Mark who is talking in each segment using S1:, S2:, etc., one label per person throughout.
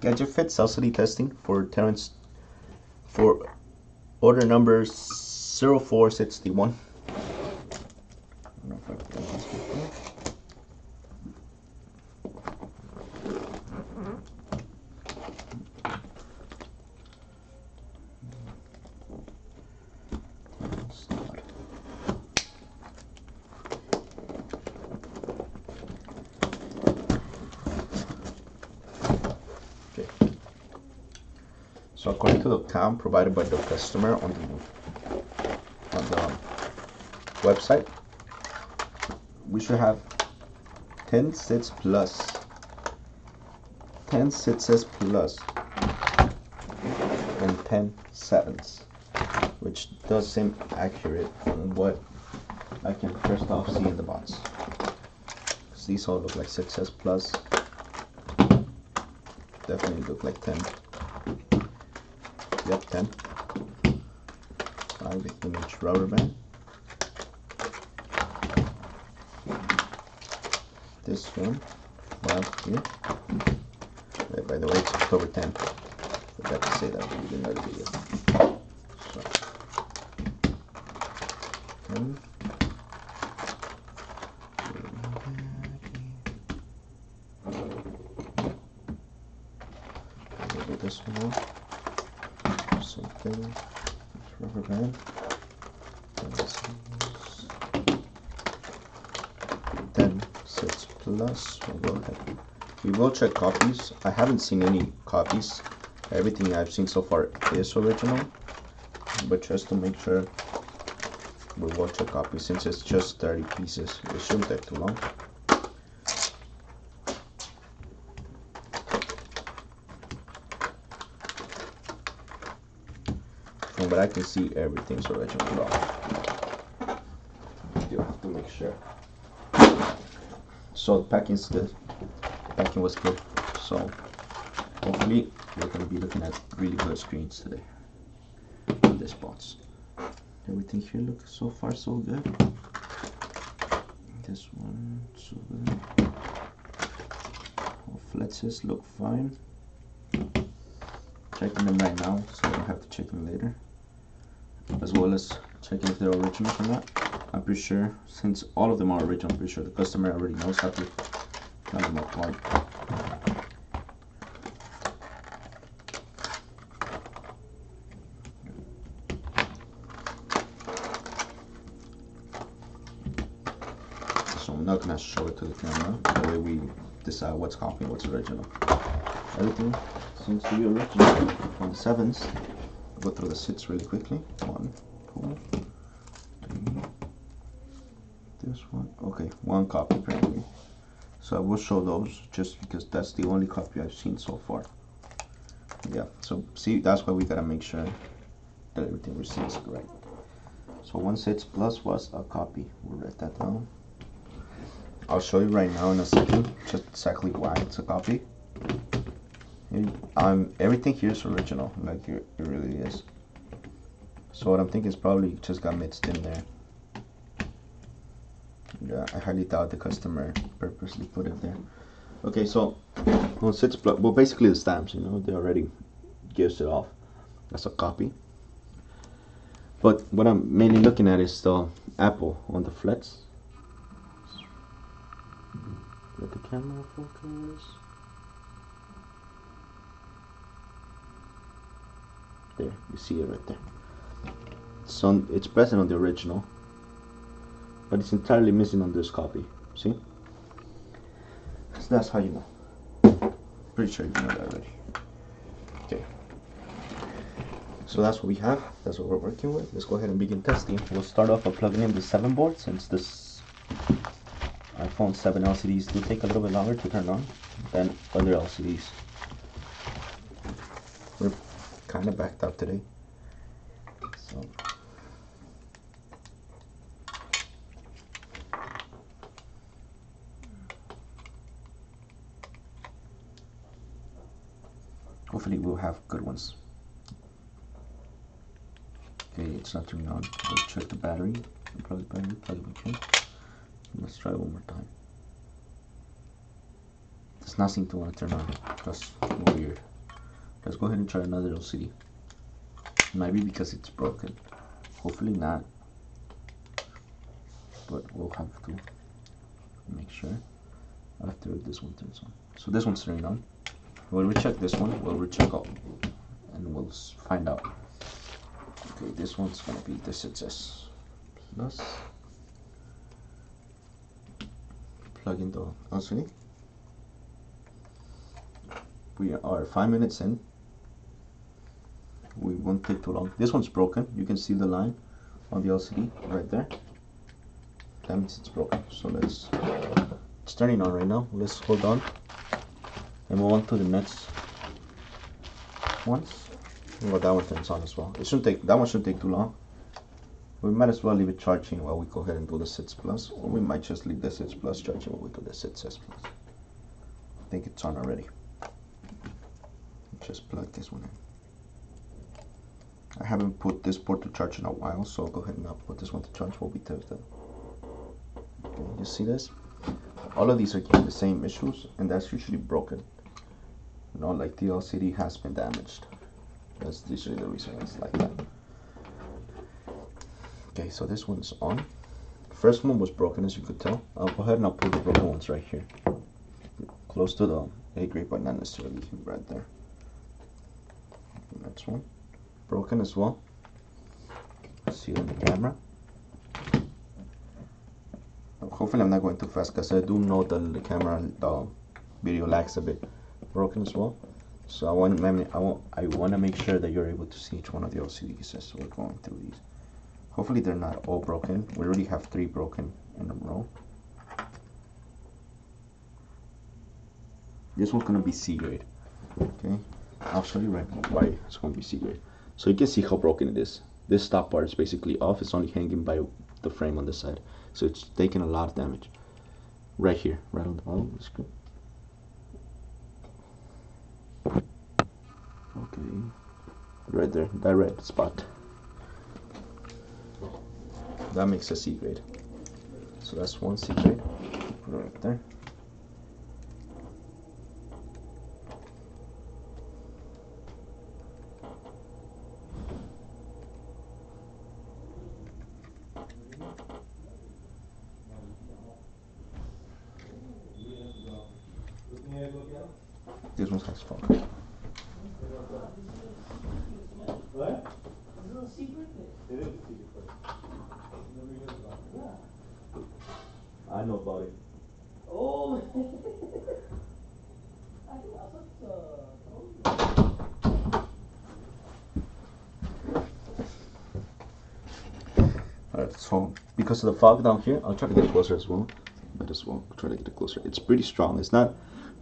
S1: Gadget Fit LCD testing for Terrence for order number 0461. So according to the count provided by the customer on the website, we should have 10 sits plus 10 sits plus and 10 sevens, which does seem accurate on what I can first off see in the box. These all look like 6s plus, definitely look like 10. Yep, 10. 5-inch rubber band. This one, well, here. By the way, it's October 10th. Forgot to say that in the another video. So, 10. This one off. Same thing. Rubber band. 10 sets plus. We'll go ahead. We will check copies. I haven't seen any copies. Everything I've seen so far is original, but just to make sure, we will check copies since it's just 30 pieces. It shouldn't take too long. From what I can see, everything's original. You have to make sure. So the packing's good. Packing was good. So hopefully we're gonna be looking at really good screens today in this box. Everything here looks so far so good. This one so good. All fletches look fine. Checking them right now, so I don't have to check them later. As well as checking if they're original or not. I'm pretty sure, since all of them are original, I'm pretty sure the customer already knows how to tell them apart. So I'm not gonna show it to the camera, that way we decide what's copy and what's original. Everything seems to be original. On the sevens, I'll go through the sits really quickly. 1, 2, 3. This one, okay, one copy apparently. So I will show those just because that's the only copy I've seen so far. Yeah, so see, that's why we gotta make sure that everything we're seeing is correct. So 1 sits plus was a copy. We'll write that down. I'll show you right now in a second just exactly why it's a copy. Everything here is original, like it really is. So what I'm thinking is probably just got mixed in there. Yeah, I highly doubt the customer purposely put it there. Okay, so well, well, basically the stamps, you know, they already gives it off as a copy. But what I'm mainly looking at is the apple on the flats. Let the camera focus. There, you see it right there. So it's present on the original, but it's entirely missing on this copy. See? So that's how you know. Pretty sure you know that already. Okay. So that's what we have. That's what we're working with. Let's go ahead and begin testing. We'll start off by plugging in the 7 board, since this iPhone 7 LCDs do take a little bit longer to turn on than other LCDs. We're kind of backed up today, so hopefully we'll have good ones. Okay, it's not turning on. Let's check the battery. Plug the battery, plug it back in. Let's try it one more time. Does not seem to want to turn on. That's weird. Let's go ahead and try another LCD. Might be because it's broken. Hopefully not. But we'll have to make sure after this one turns on. So this one's turning on. We'll recheck this one. We'll recheck all, and we'll find out. Okay, this one's gonna be the success. Plus, plug in the LCD. We are 5 minutes in. We won't take too long. This one's broken. You can see the line on the LCD right there. That means it's broken. So it's turning on right now. Let's hold on and move on to the next ones. Well, that one turns on as well. It shouldn't take, that one shouldn't take too long. We might as well leave it charging while we go ahead and do the SITS Plus, or we might just leave the SITS Plus charging while we do the SITS S Plus. I think it's on already. Just plug this one in. I haven't put this port to charge in a while, so I'll go ahead and I'll put this one to charge while we test it. Okay, you see this? All of these are giving the same issues, and that's usually broken. You know, like the LCD has been damaged. That's usually the reason it's like that. Okay, so this one's on. First one was broken, as you could tell. I'll go ahead and I'll put the broken ones right here, close to the A grade, but not necessarily right there. Next one, broken as well. See it in the camera. Hopefully I'm not going too fast, because I do know that the camera, the video lags a bit. Broken as well. So I want to make sure that you're able to see each one of the LCDs as we're going through these. Hopefully they're not all broken. We already have 3 broken in a row. This one's gonna be C grade. Okay, I'll show you right now why it's gonna be C grade. So you can see how broken it is. This stop bar is basically off. It's only hanging by the frame on the side, so it's taking a lot of damage. Right here, right on the bottom of the screen. Okay, right there, that red spot. That makes a C grade. So that's one C grade. Put it right there. This one has fog.
S2: What? Is it a secret? It is a secret.
S1: I know about it.
S2: Oh!
S1: Alright, so because of the fog down here, I'll try to get it closer as well. Might as well try to get it closer. It's pretty strong. It's not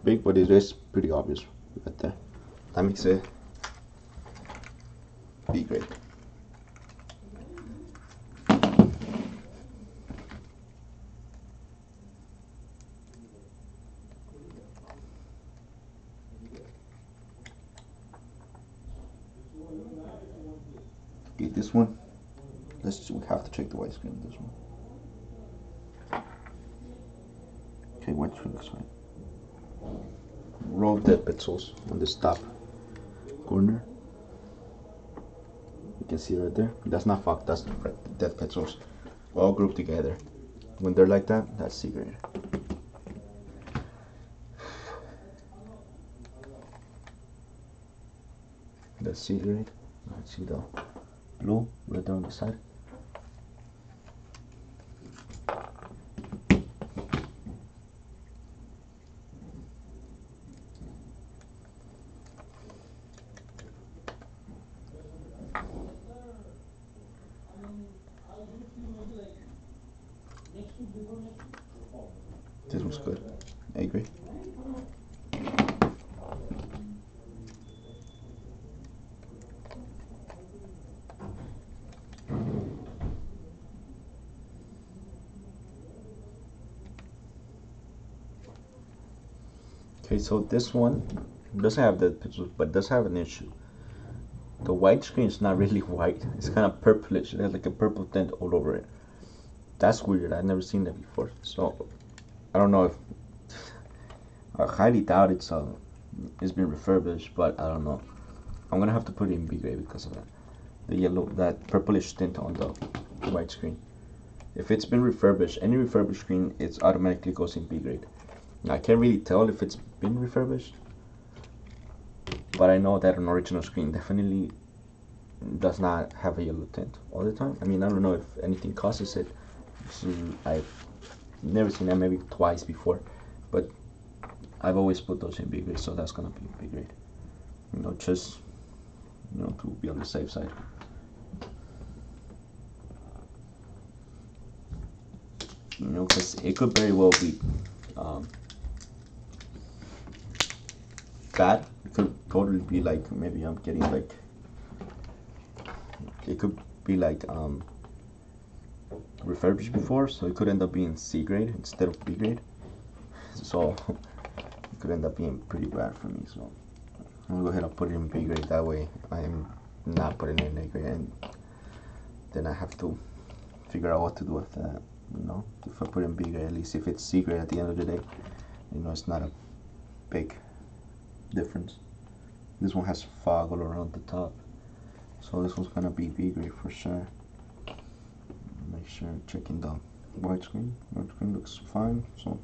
S1: big, but it is pretty obvious right there. That makes it B grade. Okay, this one. We have to check the widescreen on this one. Okay, widescreen looks fine. Row of dead pixels on this top corner. You can see right there. That's not fog, that's dead pixels all grouped together. When they're like that, that's C grade. That's C grade. Let's see the blue right there on the side. This one's good. I agree. Okay, so this one doesn't have the pixels, but does have an issue. The white screen is not really white. It's kind of purplish. It has like a purple tint all over it. That's weird. I've never seen that before. So I don't know if I highly doubt it's been refurbished, but I don't know. I'm gonna have to put it in B grade because of that. The yellow, that purplish tint on the white screen. If it's been refurbished, any refurbished screen, it automatically goes in B grade. Now, I can't really tell if it's been refurbished, but I know that an original screen definitely does not have a yellow tint all the time. I mean, I don't know if anything causes it. So I've never seen that, maybe twice before, but I've always put those in B grade, so that's gonna be B grade. You know, just to be on the safe side. You know, because it could very well be bad. It could totally be like, maybe I'm getting like, it could be like refurbished before, so it could end up being C grade instead of B grade. So it could end up being pretty bad for me. So I'm gonna go ahead and put it in B grade. That way I am not putting it in A grade, and then I have to figure out what to do with that. You know, if I put in B grade, at least if it's C grade at the end of the day, you know, it's not a big difference. This one has fog all around the top, so this one's gonna be B grade for sure. Make sure checking the white screen. White screen looks fine, so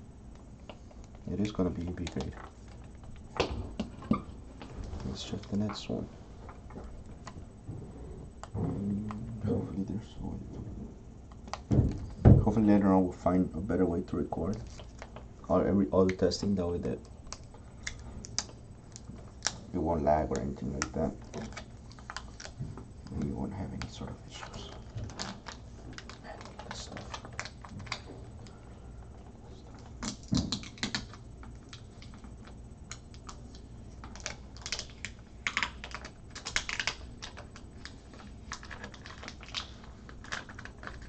S1: it is gonna be B grade. Let's check the next one. Hopefully there's a way to. Hopefully later on we'll find a better way to record all the testing, that way that it won't lag or anything like that. We won't have any sort of issues. This stuff.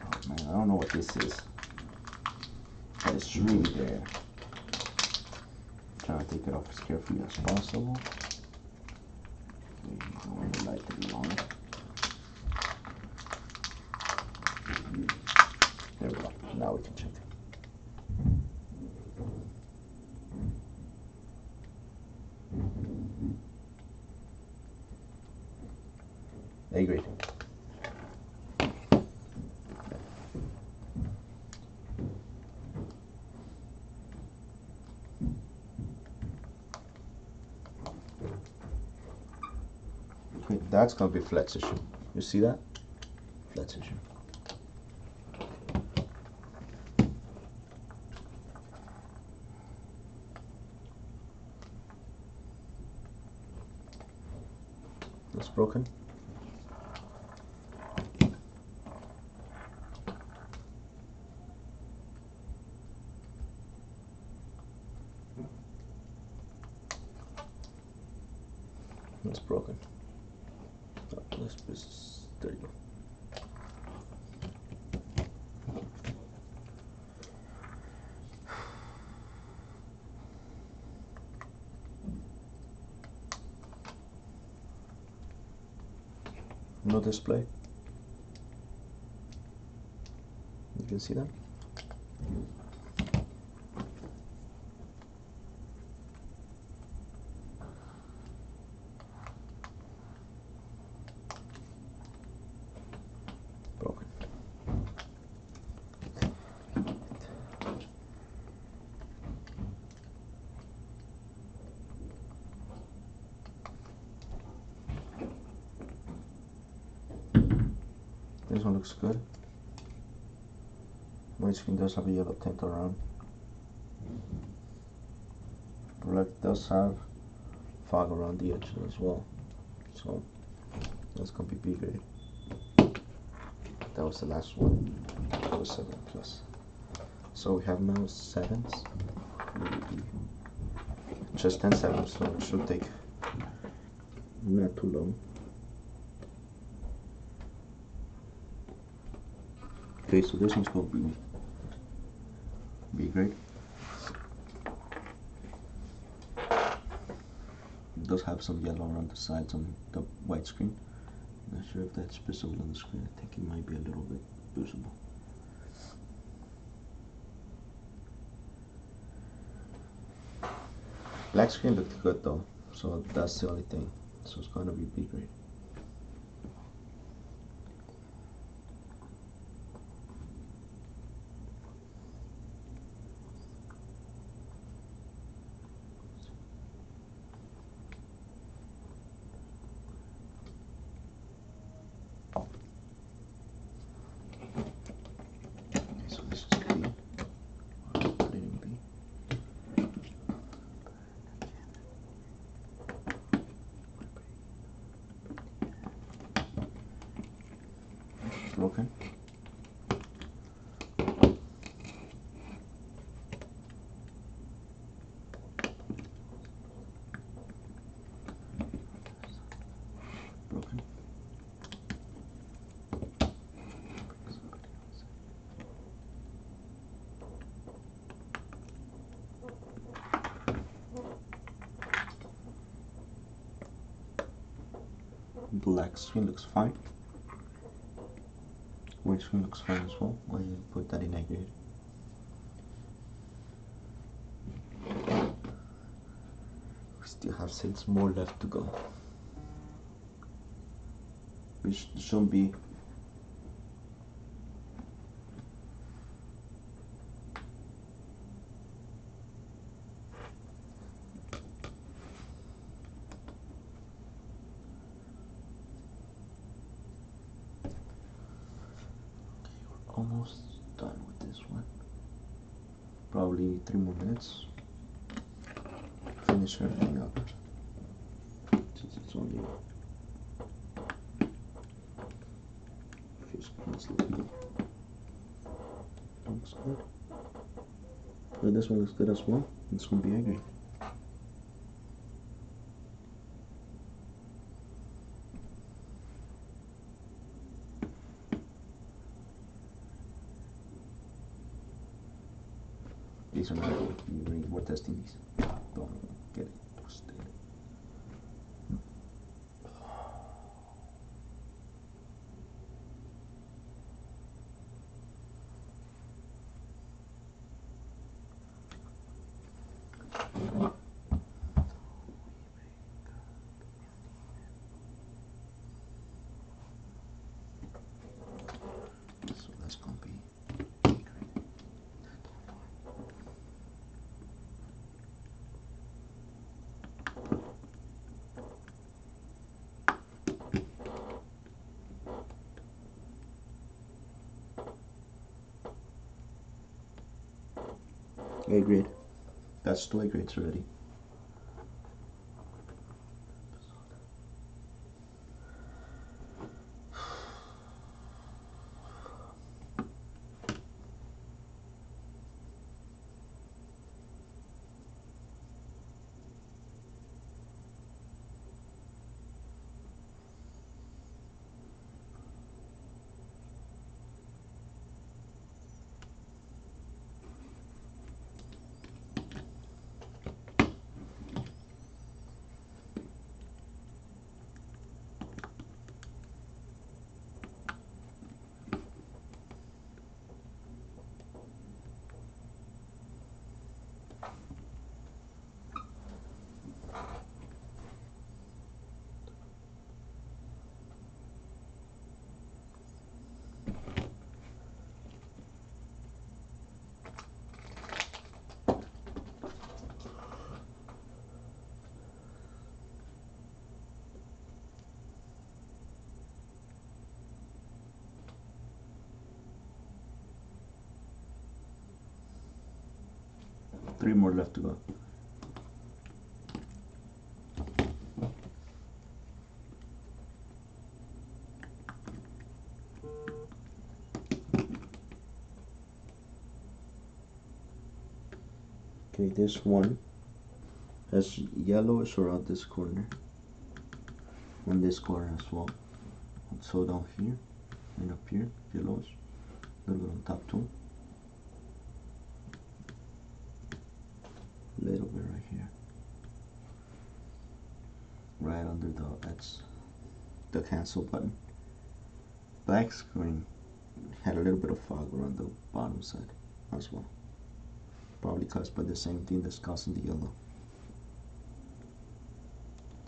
S1: Oh man, I don't know what this is, but it's really there. Try to take it off as carefully as possible. Don't want the light to be on. There we go. Now we can check it. A grade. Okay, that's gonna be flat tissue. You see that? Flat tissue. It's broken. It's broken. Oh, there you go. No display. You can see that. Broken. This one looks good. White screen does have a yellow tint around. Black does have fog around the edges as well. So that's gonna be B grade. That was the last one. That was 7 plus. So we have now 7s. Just 10 7s, so it should take not too long. Okay, so this one's going to be B grade. It does have some yellow around the sides on the white screen. Not sure if that's visible on the screen. I think it might be a little bit visible. Black screen looked good though, so that's the only thing. So it's gonna be B grade. So this is B. I'll put it in B. Broken. Broken. Black screen looks fine. White screen looks fine as well. Why you put that in A grade? We still have 6 more left to go. Which shouldn't be. Almost done with this one. Probably 3 more minutes. Finish everything up. Since it's only 15 minutes left. Looks good. But this one looks good as well. It's gonna be angry. These are not good. We're testing these. Don't get it twisted. So that's gonna be A grade. That's 2 A grades already. Three more left to go. Okay, this one has yellowish around this corner and this corner as well. So down here and up here, yellowish. A little bit on top too. A little bit right here. Right under the cancel button. Black screen had a little bit of fog around the bottom side as well. Probably caused by the same thing that's causing the yellow.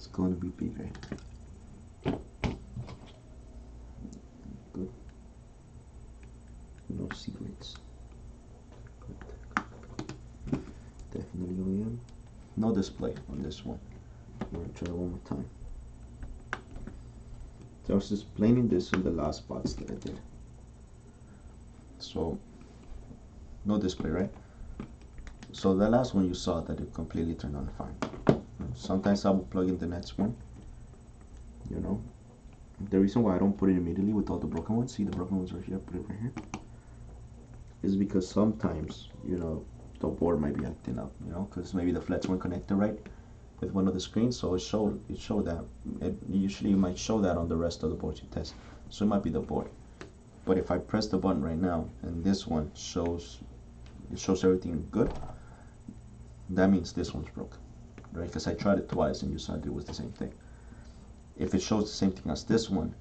S1: It's going to be bigger. Good. No secrets. Good. Definitely OEM. No display on this one. I'm going to try it one more time. So I was just explaining this in the last spots that I did. So no display, right? So the last one you saw that it completely turned on fine. Sometimes I will plug in the next one. You know, the reason why I don't put it immediately with all the broken ones, see the broken ones right here, I put it right here, is because sometimes, you know, the board might be acting up, you know, because maybe the flats weren't connected right with one of the screens, so it showed that. It usually might show that on the rest of the boards you test, so it might be the board. But if I press the button right now and this one shows everything good, that means this one's broken, right? Because I tried it twice and you saw it was the same thing. If it shows the same thing as this one,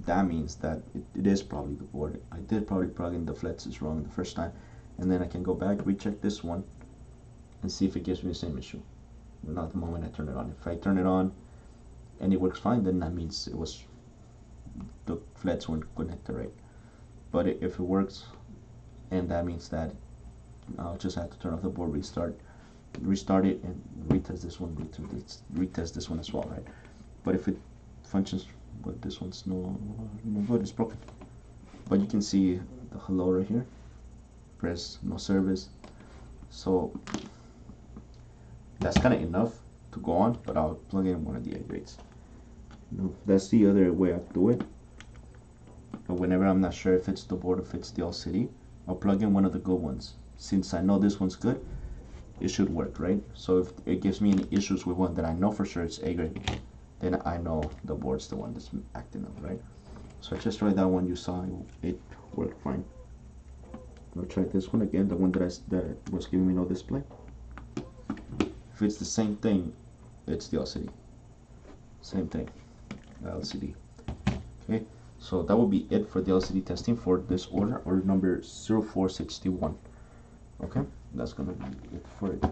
S1: that means that it is probably the board. I did probably plug in the flats is wrong the first time, and then I can go back, recheck this one, and see if it gives me the same issue. Not the moment I turn it on. If I turn it on and it works fine, then that means it was the flats weren't connected right. But if it works, and that means that I'll just have to turn off the board, restart it, and retest this one, retest this one as well, right? But if it functions, but this one's no good, it's broken. But you can see the hello right here. Press no service. So that's kind of enough to go on, but I'll plug in one of the A-grades. That's the other way I do it. But whenever I'm not sure if it's the board or if it's the LCD, I'll plug in one of the good ones. Since I know this one's good, it should work, right? So if it gives me any issues with one that I know for sure it's A-grade, then I know the board's the one that's acting up, right? So I just tried that one you saw, it worked fine. I'll try this one again, the one that was giving me no display. If it's the same thing, it's the LCD. Same thing, LCD. Okay, so that will be it for the LCD testing for this order number 0461. Okay, that's gonna be it for it.